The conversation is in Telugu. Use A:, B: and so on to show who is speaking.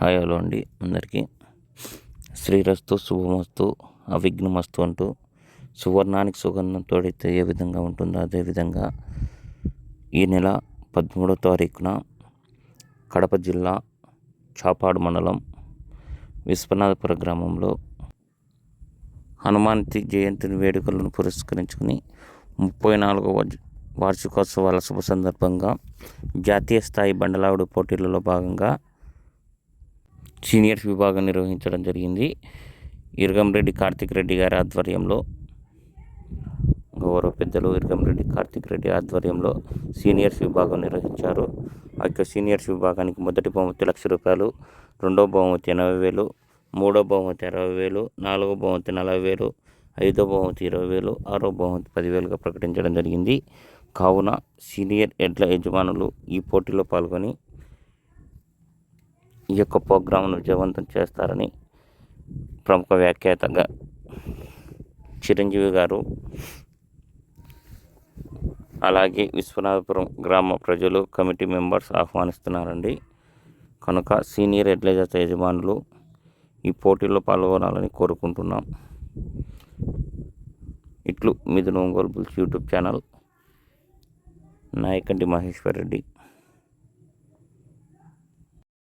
A: హాయ్ హలో అండి అందరికీ. శ్రీరస్తు శుభమస్తు అవిఘ్నమస్తు అంటూ సువర్ణానికి సుగంధం తోడితే ఏ విధంగా ఉంటుందో అదేవిధంగా ఈ నెల 13వ తారీఖున కడప జిల్లా చాపాడు మండలం విశ్వనాథపుర గ్రామంలో హనుమాన్ జయంతి వేడుకలను పురస్కరించుకుని 34వ వార్షికోత్సవాల శుభ సందర్భంగా జాతీయ స్థాయి బండలావుడు పోటీలలో భాగంగా సీనియర్స్ విభాగం నిర్వహించడం జరిగింది. ఇరగంరెడ్డి కార్తిక్ రెడ్డి గారి ఆధ్వర్యంలో, గౌరవ పెద్దలు ఇరగంరెడ్డి కార్తిక్ రెడ్డి ఆధ్వర్యంలో సీనియర్స్ విభాగం నిర్వహించారు. ఆ యొక్క సీనియర్స్ విభాగానికి మొదటి బహుమతి ₹1,00,000, రెండవ బహుమతి 80,000, మూడవ బహుమతి 60,000, నాలుగవ బహుమతి 40,000, ఐదవ బహుమతి 20,000, ఆరవ బహుమతి 10,000గా ప్రకటించడం జరిగింది. కావున సీనియర్ ఎడ్ల యజమానులు ఈ పోటీలో పాల్గొని ఈ యొక్క ప్రోగ్రాంను విజయవంతం చేస్తారని ప్రముఖ వ్యాఖ్యాతగా చిరంజీవి గారు, అలాగే విశ్వనాథపురం గ్రామ ప్రజలు, కమిటీ మెంబర్స్ ఆహ్వానిస్తున్నారండి. కనుక సీనియర్ ఎడ్ల జత యజమానులు ఈ పోటీలో పాల్గొనాలని కోరుకుంటున్నాం. ఇట్లు Mithun Ongole bulls YouTube channel, Nayakanti Maheshwar Reddy.